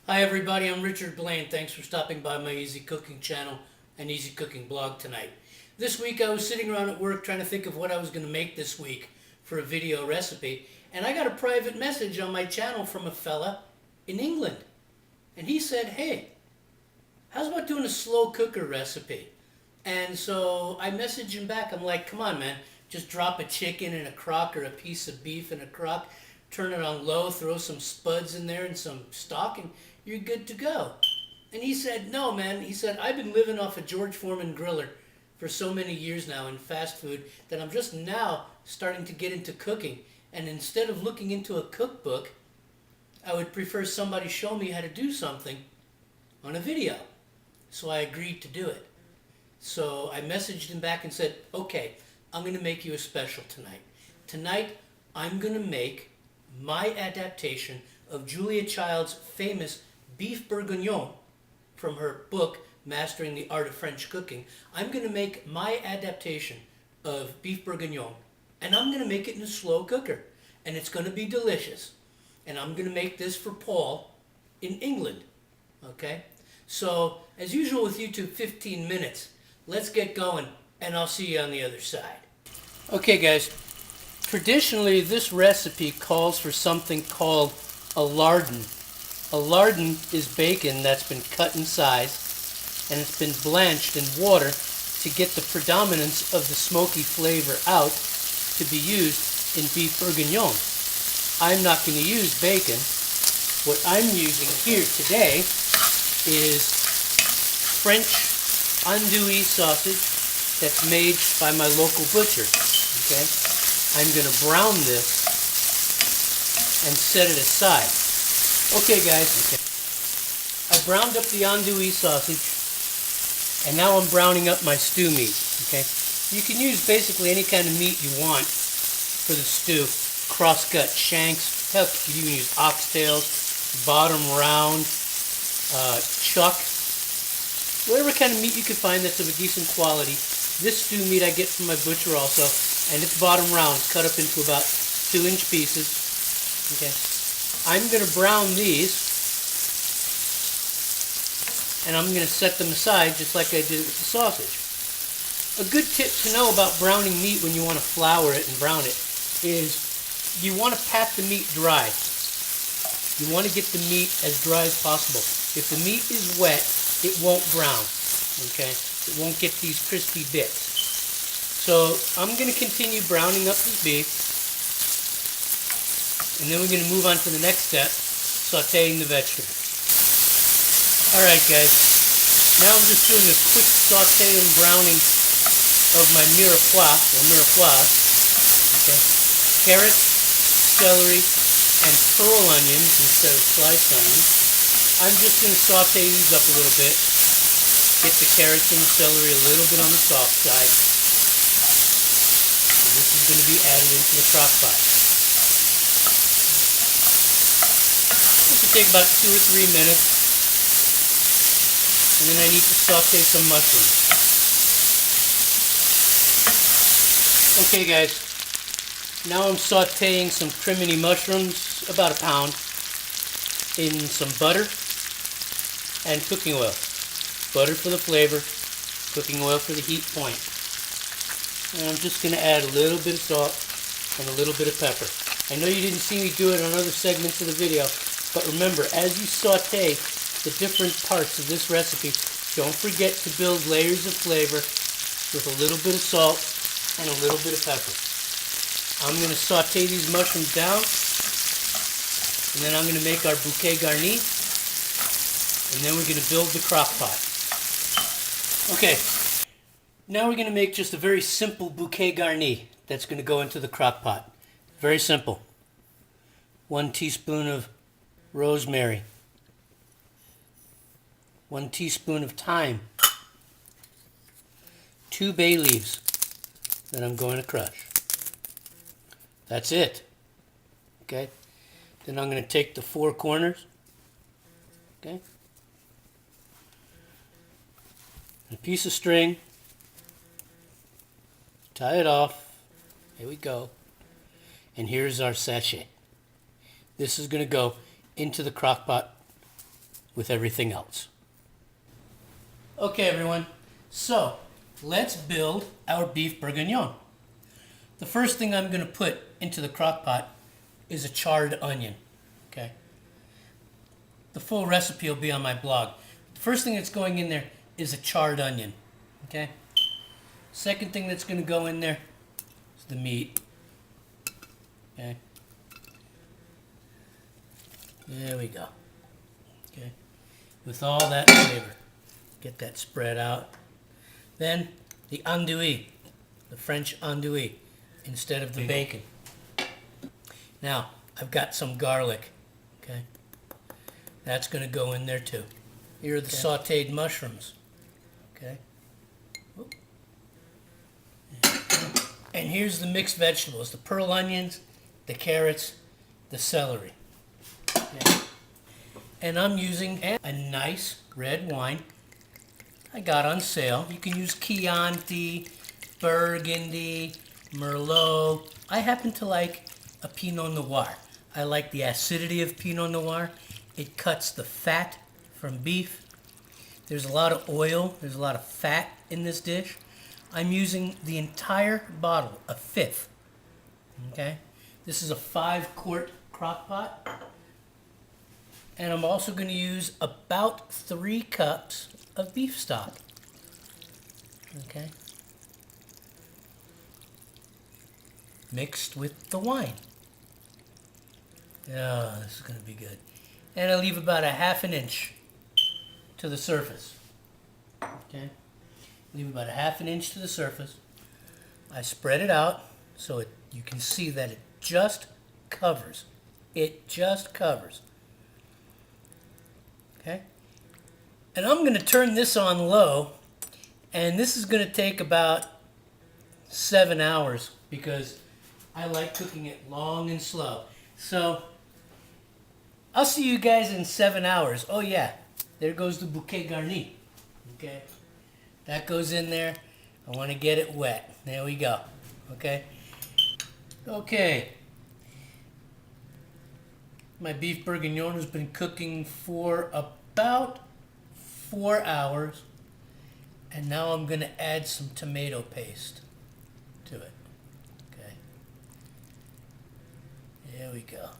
Hi everybody, I'm Richard Blaine. Thanks for stopping by my Easy Cooking channel and Easy Cooking blog tonight. This week I was sitting around at work trying to think of what I was going to make this week for a video recipe, and I got a private message on my channel from a fella in England. And he said, hey, how's about doing a slow cooker recipe? And so I messaged him back. I'm like, come on man, just drop a chicken in a crock or a piece of beef in a crock, turn it on low, throw some spuds in there and some stock, and you're good to go. And he said, no man, he said, I've been living off a George Foreman griller for so many years now in fast food that I'm just now starting to get into cooking. And instead of looking into a cookbook, I would prefer somebody show me how to do something on a video. So I agreed to do it. So I messaged him back and said, okay, I'm going to make you a special tonight. Tonight, I'm going to make my adaptation of Julia Child's famous beef bourguignon from her book, Mastering the Art of French Cooking. I'm going to make my adaptation of beef bourguignon, and I'm going to make it in a slow cooker, and it's going to be delicious. And I'm going to make this for Paul in England, okay? So, as usual with YouTube, 15 minutes. Let's get going, and I'll see you on the other side. Okay, guys. Traditionally, this recipe calls for something called a lardon. A lardon is bacon that's been cut in size, and it's been blanched in water to get the predominance of the smoky flavor out to be used in beef bourguignon. I'm not going to use bacon. What I'm using here today is French andouille sausage that's made by my local butcher. Okay, I'm going to brown this and set it aside. Okay, guys. Okay. I browned up the andouille sausage, and now I'm browning up my stew meat. Okay, you can use basically any kind of meat you want for the stew. Crosscut, shanks, heck, you can even use oxtails, bottom round, chuck, whatever kind of meat you can find that's of a decent quality. This stew meat I get from my butcher also, and it's bottom round, cut up into about 2-inch pieces. Okay, I'm going to brown these, and I'm going to set them aside just like I did with the sausage. A good tip to know about browning meat when you want to flour it and brown it is you want to pat the meat dry. You want to get the meat as dry as possible. If the meat is wet, it won't brown. Okay? It won't get these crispy bits. So I'm going to continue browning up this beef. And then we're going to move on to the next step, sauteing the vegetables. Alright guys, now I'm just doing a quick saute and browning of my mirepoix. Okay? Carrots, celery, and pearl onions instead of sliced onions. I'm just going to saute these up a little bit. Get the carrots and the celery a little bit on the soft side. And this is going to be added into the crock pot. This will take about 2 or 3 minutes. And then I need to saute some mushrooms. Okay guys. Now I'm sauteing some crimini mushrooms, about a pound, in some butter and cooking oil. Butter for the flavor, cooking oil for the heat point. And I'm just going to add a little bit of salt and a little bit of pepper. I know you didn't see me do it on other segments of the video, but remember, as you saute the different parts of this recipe, don't forget to build layers of flavor with a little bit of salt and a little bit of pepper. I'm going to saute these mushrooms down, and then I'm going to make our bouquet garni, and then we're going to build the crock pot. Okay, now we're going to make just a very simple bouquet garni that's going to go into the crock pot. Very simple. 1 teaspoon of rosemary, 1 teaspoon of thyme, 2 bay leaves that I'm going to crush. That's it. Okay? Then I'm going to take the 4 corners. Okay? A piece of string. Tie it off. Here we go. And here's our sachet. This is going to go into the crock pot with everything else. Okay, everyone, so let's build our beef bourguignon. The first thing I'm going to put into the crock pot is a charred onion. Okay. The full recipe will be on my blog. The first thing that's going in there is a charred onion. Okay. Second thing that's going to go in there is the meat. Okay. There we go. Okay. With all that flavor. Get that spread out. Then the andouille, the French andouille, instead of the bacon. Now, I've got some garlic. Okay. That's going to go in there too. Here are the sauteed mushrooms. Okay. And here's the mixed vegetables, the pearl onions, the carrots, the celery. Okay. And I'm using a nice red wine I got on sale. You can use Chianti, Burgundy, Merlot. I happen to like a Pinot Noir. I like the acidity of Pinot Noir. It cuts the fat from beef. There's a lot of oil, there's a lot of fat in this dish. I'm using the entire bottle, a fifth. Okay? This is a 5-quart crock pot. And I'm also going to use about 3 cups of beef stock. Okay? Mixed with the wine. Oh, this is going to be good. And I leave about a ½ inch to the surface. Okay? Leave about a ½ inch to the surface. I spread it out so you can see that it just covers. It just covers. Okay? And I'm going to turn this on low, and this is going to take about 7 hours because I like cooking it long and slow. So, I'll see you guys in 7 hours. Oh yeah, there goes the bouquet garni. Okay? That goes in there. I want to get it wet. There we go. Okay? Okay. My beef bourguignon has been cooking for about 4 hours. And now I'm going to add some tomato paste to it. Okay? There we go.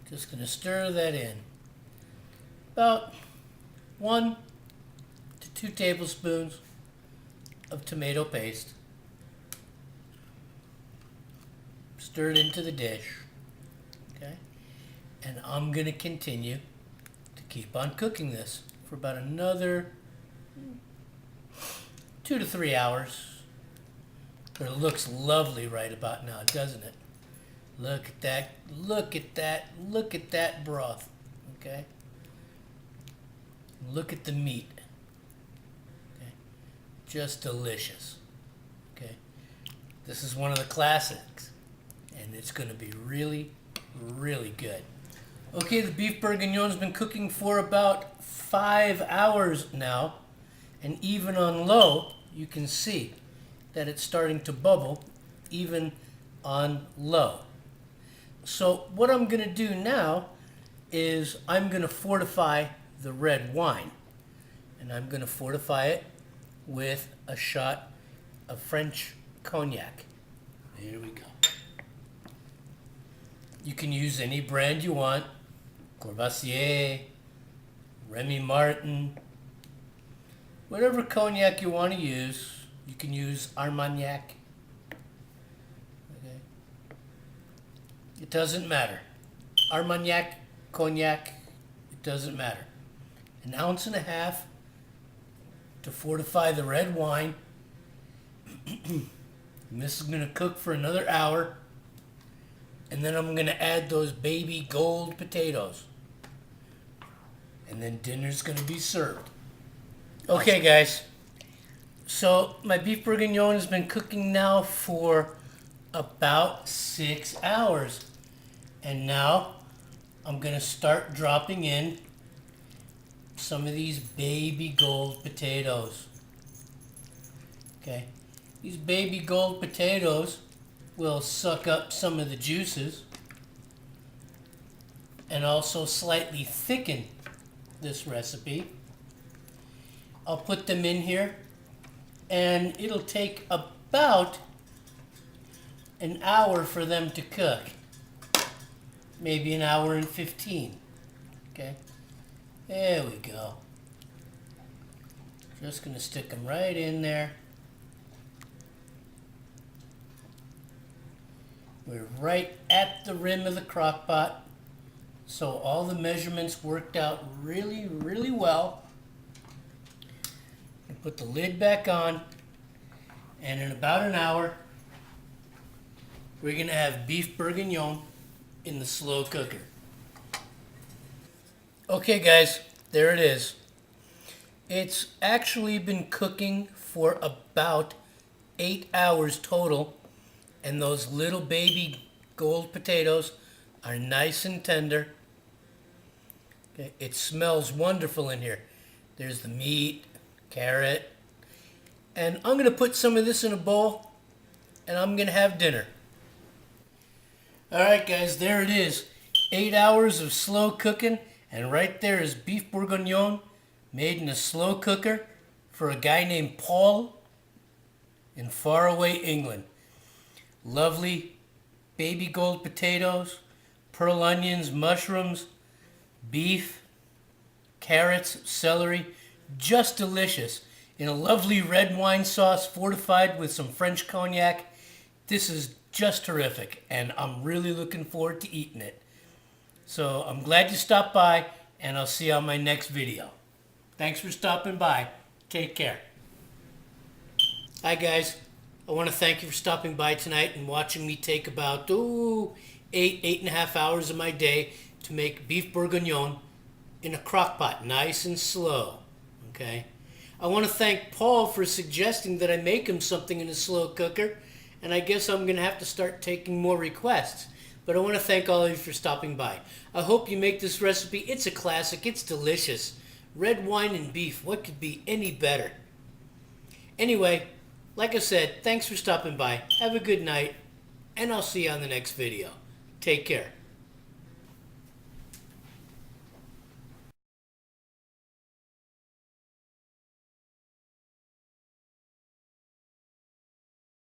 Just going to stir that in. About 1 to 2 tablespoons of tomato paste. Stir it into the dish. Okay? And I'm going to continue to keep on cooking this for about another 2 to 3 hours. But it looks lovely right about now, doesn't it? Look at that, look at that, look at that broth, okay? Look at the meat, okay? Just delicious, okay? This is one of the classics, and it's going to be really, really good. Okay, the beef bourguignon has been cooking for about 5 hours now, and even on low, you can see that it's starting to bubble, even on low. So what I'm going to do now is I'm going to fortify the red wine. And I'm going to fortify it with a shot of French cognac. There we go. You can use any brand you want. Courvoisier, Remy Martin, whatever cognac you want to use. You can use Armagnac. It doesn't matter. Armagnac, cognac, it doesn't matter. 1.5 ounces to fortify the red wine. And this is going to cook for another hour. And then I'm going to add those baby gold potatoes. And then dinner's going to be served. Okay, guys. So my beef bourguignon has been cooking now for about 6 hours. And now I'm going to start dropping in some of these baby gold potatoes. Okay. These baby gold potatoes will suck up some of the juices. and also slightly thicken this recipe. I'll put them in here, and it'll take about an hour for them to cook. Maybe an hour and 15. Okay, there we go. Just gonna stick them right in there. We're right at the rim of the crock pot, so all the measurements worked out really, really well. And put the lid back on, and in about an hour, we're gonna have beef bourguignon in the slow cooker. Okay guys, there it is. It's actually been cooking for about 8 hours total, and those little baby gold potatoes are nice and tender. Okay, it smells wonderful in here. There's the meat, carrot, and I'm gonna put some of this in a bowl, and I'm gonna have dinner. Alright guys, there it is. 8 hours of slow cooking, and right there is beef bourguignon made in a slow cooker for a guy named Paul in faraway England. Lovely baby gold potatoes, pearl onions, mushrooms, beef, carrots, celery, just delicious. In a lovely red wine sauce fortified with some French cognac. This is just terrific, and I'm really looking forward to eating it. So I'm glad you stopped by, and I'll see you on my next video. Thanks for stopping by. Take care. Hi guys. I want to thank you for stopping by tonight and watching me take about 8.5 hours of my day to make beef bourguignon in a crock pot, nice and slow. Okay. I want to thank Paul for suggesting that I make him something in a slow cooker, and I guess I'm going to have to start taking more requests. But I want to thank all of you for stopping by. I hope you make this recipe. It's a classic. It's delicious. Red wine and beef. What could be any better? Anyway, like I said, thanks for stopping by. Have a good night, and I'll see you on the next video. Take care.